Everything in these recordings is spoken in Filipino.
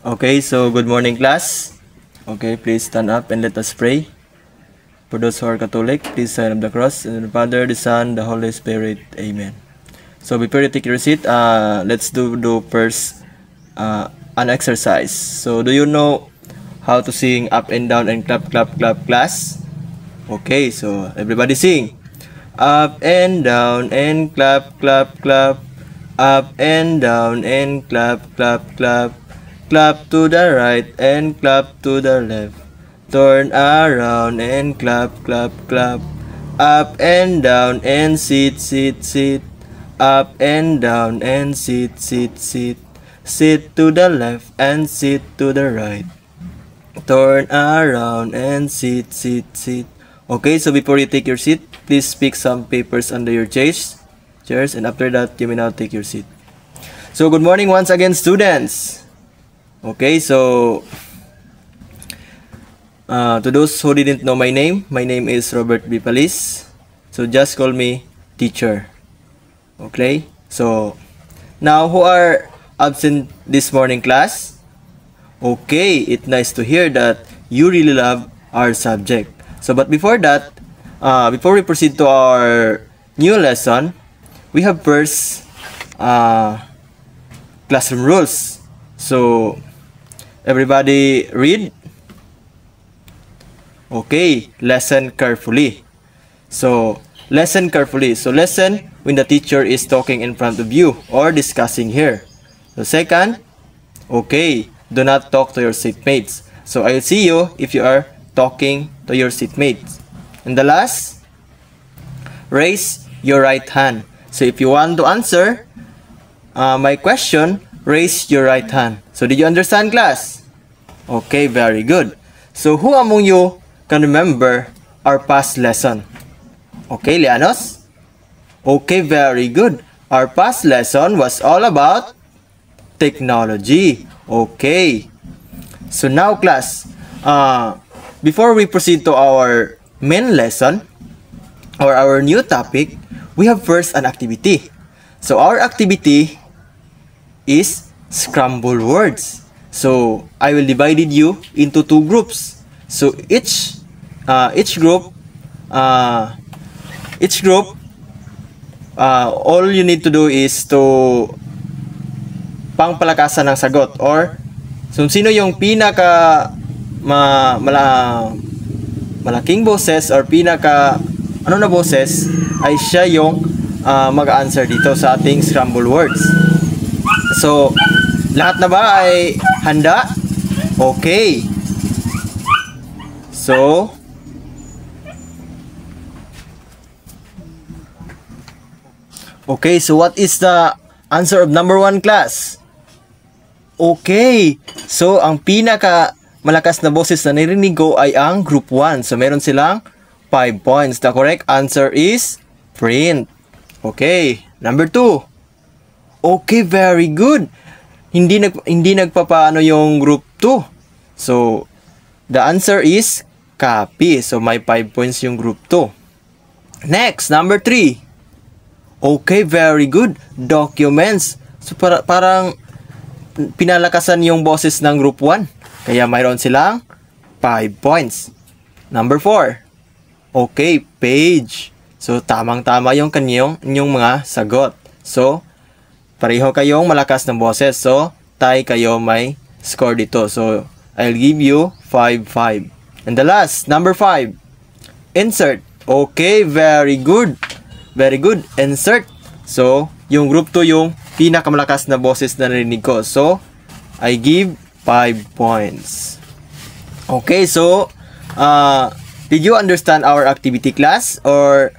Okay, so good morning class. Okay, please stand up and let us pray. For those who are Catholic, please sign of the cross. In the name of the Father, the Son, the Holy Spirit. Amen. So before you take your seat, let's do first an exercise. So do you know how to sing up and down and clap, clap, clap, class? Okay, so everybody sing. Up and down and clap, clap, clap. Up and down and clap, clap, clap. Clap to the right and clap to the left. Turn around and clap, clap, clap. Up and down and sit, sit, sit. Up and down and sit, sit, sit. Sit to the left and sit to the right. Turn around and sit, sit, sit. Okay, so before you take your seat, please pick some papers under your chairs, and after that, you may now take your seat. So, good morning once again, students. Okay, so to those who didn't know my name is Robert B. Palis. So, just call me teacher. Okay, so now who are absent this morning, class? Okay, it's nice to hear that you really love our subject. So, but before that, before we proceed to our new lesson, we have first classroom rules. So, everybody read. Okay, listen carefully. So, listen carefully. So, listen when the teacher is talking in front of you or discussing here. So, second, okay, do not talk to your seatmates. So, I'll see you if you are talking to your seatmates. And the last, raise your right hand. So, if you want to answer my question, raise your right hand. So, did you understand, class? Okay, very good. So, who among you can remember our past lesson? Okay, Lianos? Okay, very good. Our past lesson was all about technology. Okay. So, now, class, before we proceed to our main lesson or our new topic, we have first an activity. So, our activity is scramble words. So, I will divide you into two groups. So, each group, all you need to do is to pangpalakasan ng sagot or so, sino yung pinaka malaking boses or pinaka na boses ay siya yung mag-answer dito sa ating scramble words. So, lahat na ba ay handa? Okay. So, okay, so what is the answer of number 1, class? Okay. So, ang pinaka malakas na boses na narinig ko ay ang group 1. So, meron silang 5 points. The correct answer is print. Okay. Number 2. Okay, very good. Hindi nagpapaano yung group 2. So, the answer is copy. So, may 5 points yung group 2. Next, number 3. Okay, very good. Documents. So, parang pinalakasan yung boses ng group 1. Kaya mayroon silang 5 points. Number 4. Okay, page. So, tamang-tama yung inyong mga sagot. So, pareho kayong malakas ng boses. So, tie kayo may score dito. So, I'll give you 5-5. And the last, number 5. Insert. Okay, very good. Very good. Insert. So, yung group 2 yung pinakamalakas na boses na narinig ko. So, I give 5 points. Okay, so, did you understand our activity, class? Or,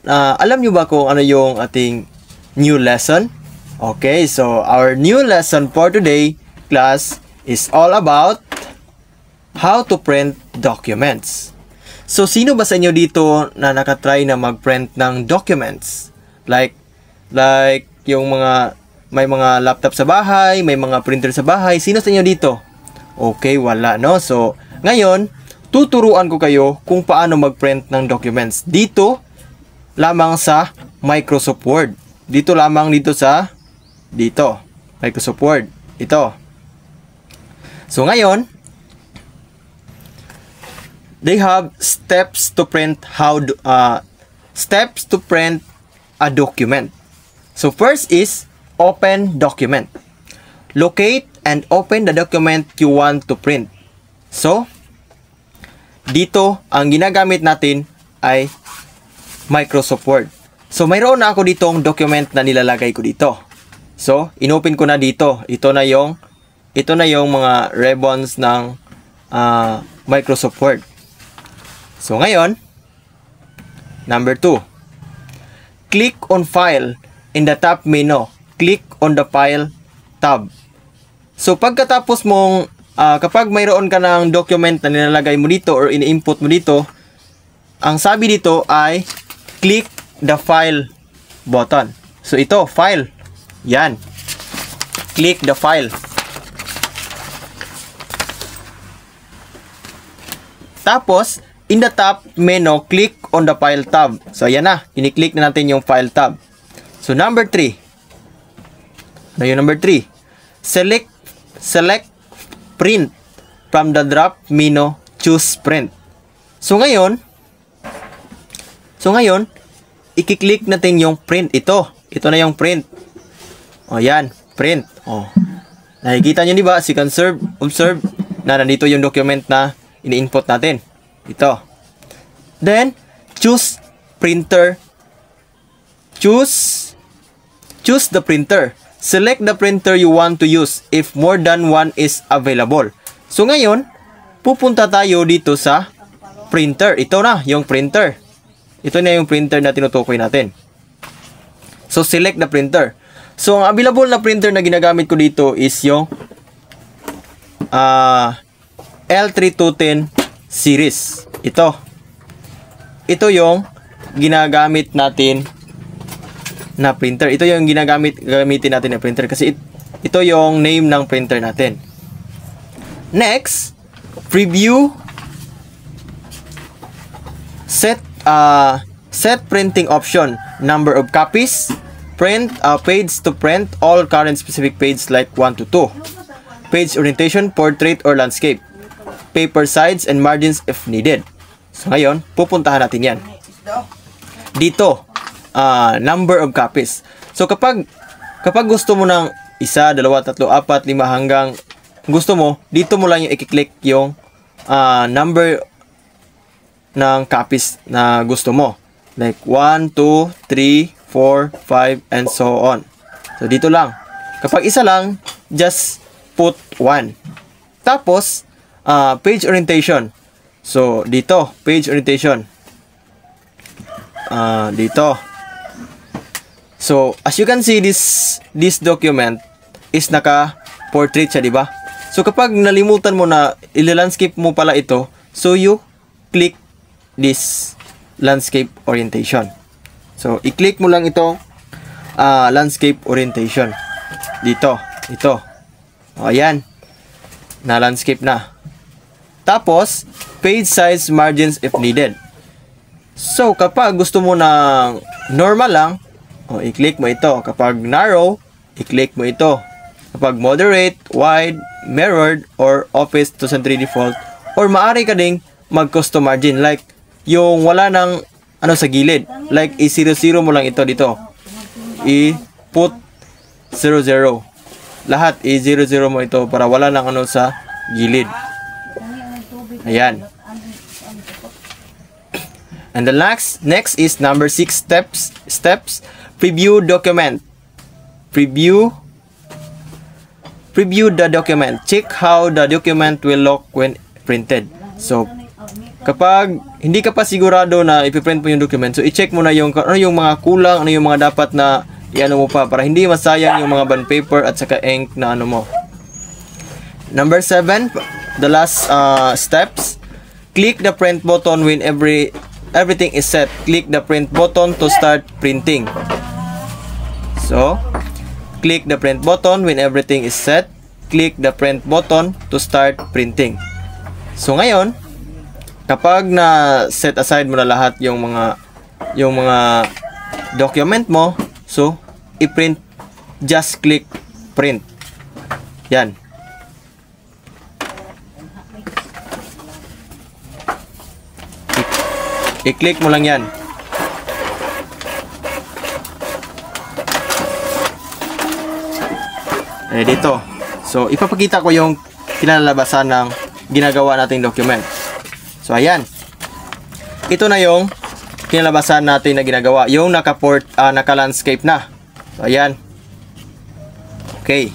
alam nyo ba kung ano yung ating new lesson? Okay, so our new lesson for today, class, is all about how to print documents. So, sino ba sa inyo dito na nakatry na mag-print ng documents? Like yung may mga laptop sa bahay, may mga printer sa bahay. Sino sa inyo dito? Okay, wala, no? So, ngayon, tuturuan ko kayo kung paano mag-print ng documents. Dito, lamang sa Microsoft Word. Dito lamang dito sa Microsoft Word. Ito. So ngayon, they have steps to print a document. So first is open document. Locate and open the document you want to print. So dito ang ginagamit natin ay Microsoft Word. So mayroon na ako ditong document na nilalagay ko dito. So inopen ko na dito. Ito na yung mga ribbons ng Microsoft Word. So ngayon, number 2. Click on File in the top menu. Click on the File tab. So pagkatapos mong kapag mayroon ka ng document na nilalagay mo dito or in-input mo dito, ang sabi dito ay click the File button. So ito, File. Yan. Click the File. Tapos, in the top menu, click on the File tab. So ayan na, ini-click na natin yung File tab. So number 3. Ano yung number 3? Select Print from the drop menu, choose Print. So ngayon, i-click natin yung print. Ito na yung print. O yan, print. O. Nakikita nyo diba? Si observe na nandito yung document na ini-input natin. Ito. Then, choose printer. Choose the printer. Select the printer you want to use if more than one is available. So ngayon, pupunta tayo dito sa printer. Ito na, yung printer. Ito na yung printer na tinutukoy natin. So, select the printer. So, ang available na printer na ginagamit ko dito is yung L3210 series. Ito. Ito yung ginagamit natin na printer. Ito yung gamitin natin na printer kasi ito yung name ng printer natin. Next, preview. Set printing option, number of copies, page to print all current specific page like 1 to 2, page orientation, portrait or landscape, paper size and margins if needed. So ngayon, pupuntahan natin yan. Dito, number of copies. So kapag gusto mo ng 1, 2, 3, 4, 5 hanggang gusto mo, dito mo lang yung i-click yung number ng copies na gusto mo. Like 1, 2, 3, 4, 5, and so on. So, dito lang. Kapag isa lang, just put 1. Tapos, page orientation. So, dito, page orientation. Dito. So, as you can see, this document is naka-portrait siya, diba? So, kapag nalimutan mo na i-landscape mo pala ito, so you click this landscape orientation. So, i-click mo lang itong landscape orientation. Dito. Ito. O, ayan. Na-landscape na. Tapos, page size margins if needed. So, kapag gusto mo ng normal lang, o, i-click mo ito. Kapag narrow, i-click mo ito. Kapag moderate, wide, mirrored, or office to center default, or maaari ka ding mag-custom margin. Like, yung wala ng sa gilid. Like, i-0-0 mo lang ito dito. I-put 0-0. Lahat, i-0-0 mo ito para wala ng sa gilid. Ayan. And the next is number 6 steps. Preview document. Preview the document. Check how the document will look when printed. So, kapag hindi ka pa sigurado na ipiprint mo yung document, so i-check mo na yung mga kulang, ano yung mga dapat na i-ano mo pa para hindi masayang yung mga bond paper at saka ink na mo. Number 7, the last steps. Click the print button when everything is set. Click the print button to start printing. So, click the print button when everything is set. Click the print button to start printing. So ngayon, kapag na set aside mo na lahat yung mga document mo, so i-print, just click print. Yan. I-click mo lang yan. Dito. So, ipapakita ko yung kinalabasan ng ginagawa nating document. So, ayan. Ito na yung kinalabasan natin na ginagawa. Yung naka-landscape na. So, ayan. Okay.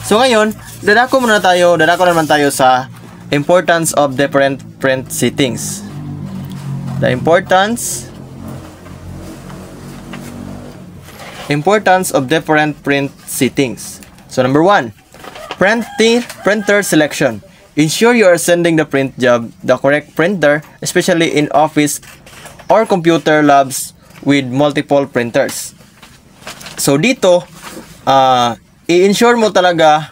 So, ngayon, dadako naman tayo sa importance of different print settings. The importance of different print settings. So, number 1, printer selection. Ensure you are sending the print job the correct printer, especially in office or computer labs with multiple printers. So, dito, i-ensure mo talaga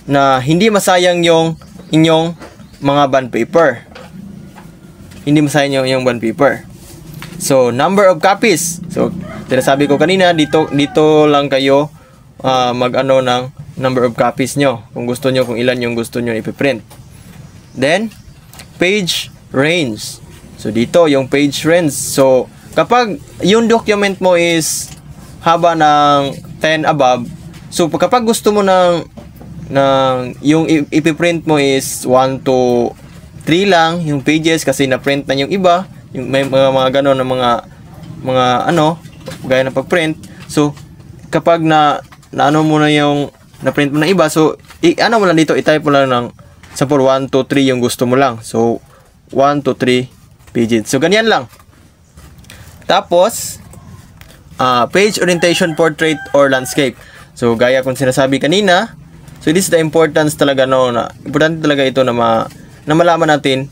na hindi masayang yung inyong mga bond paper. Hindi masayang yung bond paper. So, number of copies. So, sinasabi ko kanina, dito lang kayo mag-ano ng number of copies nyo. Kung gusto nyo, kung ilan yung gusto nyo ipiprint. Then, page range. So, dito, yung page range. So, kapag yung document mo is haba ng 10 above, so, kapag gusto mo ng yung ipiprint mo is 1 to 3 lang, yung pages, kasi na-print na yung iba, yung may mga ganon na mga ano, gaya ng pag-print. So, kapag na-ano mo na yung na-print mo na iba, so, ano mo lang dito, i-type mo lang ng sample 1 to 3 yung gusto mo lang. So, 1 to 3 pages. So, ganyan lang. Tapos, page orientation, portrait, or landscape. So, gaya kung sinasabi kanina, so, this is the importance talaga, no, na importante talaga ito na malaman natin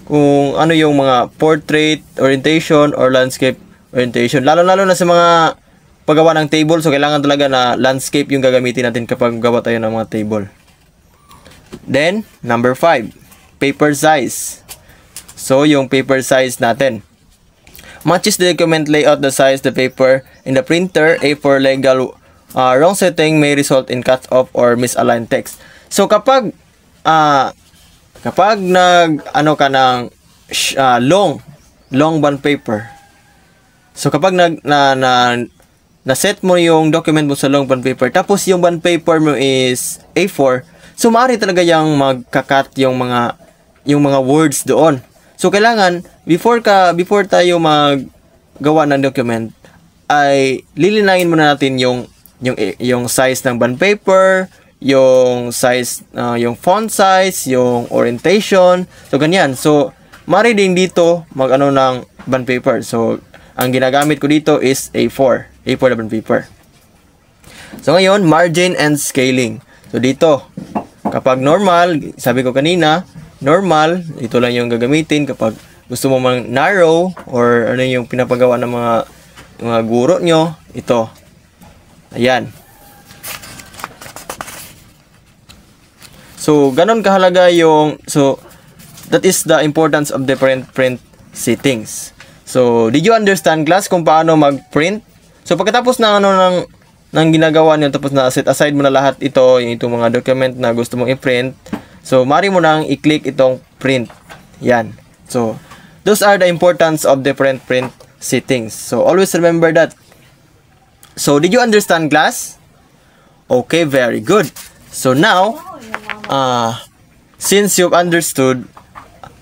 kung ano yung mga portrait orientation or landscape orientation. Lalo-lalo na sa mga paggawa ng table. So, kailangan talaga na landscape yung gagamitin natin kapag gawa tayo ng mga table. Then, number 5, paper size. So, yung paper size natin. Matches the document layout, the size, the paper in the printer. A4 legal wrong setting may result in cut-off or misaligned text. So, kapag nag-ano ka ng long bond paper, so kapag na-set mo yung document mo sa long bond paper, tapos yung bond paper mo is A4, so maaari talaga yung magka-cut yung mga words doon. So kailangan before tayo maggawa ng document, ay lilinangin muna natin yung size ng bond paper, yung size, yung font size, yung orientation. So, ganyan. So, maaari din dito mag-ano ng bond paper. So, ang ginagamit ko dito is A4 na bond paper. So, ngayon, margin and scaling. So, dito, kapag normal, sabi ko kanina, normal, ito lang yung gagamitin. Kapag gusto mo mang narrow, or ano yung pinapagawa ng mga guro nyo, ito. Ayan. So, ganon kahalaga so, that is the importance of different print settings. So, did you understand, class, kung paano mag-print? So, pagkatapos ng ginagawa niyo, tapos na set aside mo na lahat ito, yung itong mga document na gusto mong i-print, so, maaari mo nang i-click itong print. Yan. So, those are the importance of different print settings. So, always remember that. So, did you understand, class? Okay, very good. So, now, since you've understood,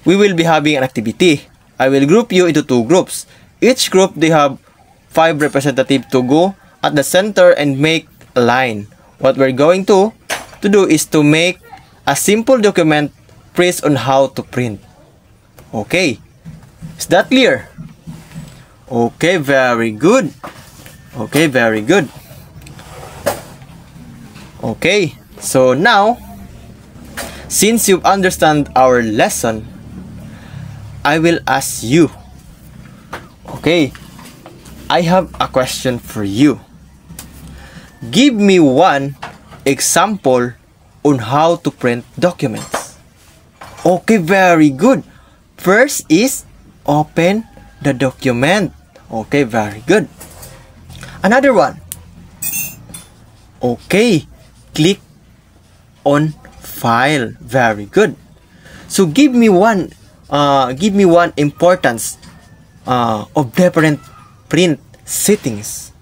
we will be having an activity. I will group you into 2 groups. Each group, they have 5 representatives to go at the center and make a line. What we're going to do is to make a simple document based on how to print. Okay. Is that clear? Okay, very good. Okay, very good. Okay, so now, since you understand our lesson, I will ask you. Okay, I have a question for you. Give me one example on how to print documents. Okay, very good. First is open the document. Okay, very good. Another one. Okay, click on file. Very good. So give me one importance of different print settings.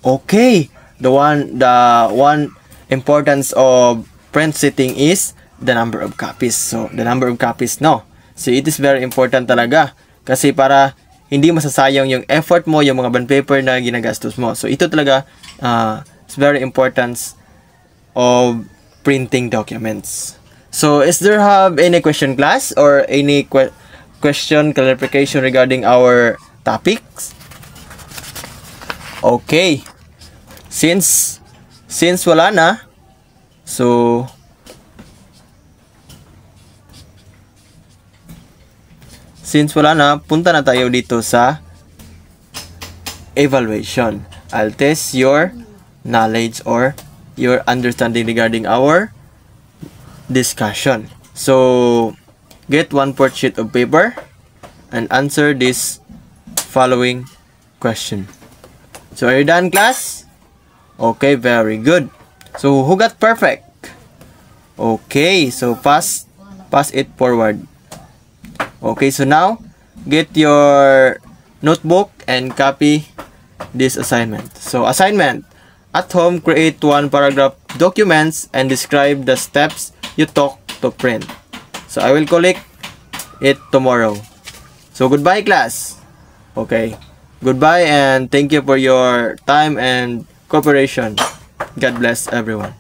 Okay, the one importance of print setting is the number of copies. So the number of copies, no. So it is very important talaga kasi para hindi masasayang yung effort mo, yung mga bond paper na ginagastos mo. So ito talaga it's very important of printing documents. So is there have any question, class, or any question clarification regarding our topics? Okay. Since wala na, so punta na tayo dito sa evaluation. I'll test your knowledge or your understanding regarding our discussion. So, get 1/4 sheet of paper and answer this following question. So, are you done, class? Okay, very good. So, who got perfect? Okay, so pass it forward. Okay, so now, get your notebook and copy this assignment. So, assignment. At home, create 1 paragraph documents and describe the steps you took to print. So, I will collect it tomorrow. So, goodbye, class. Okay. Goodbye and thank you for your time and cooperation. God bless everyone.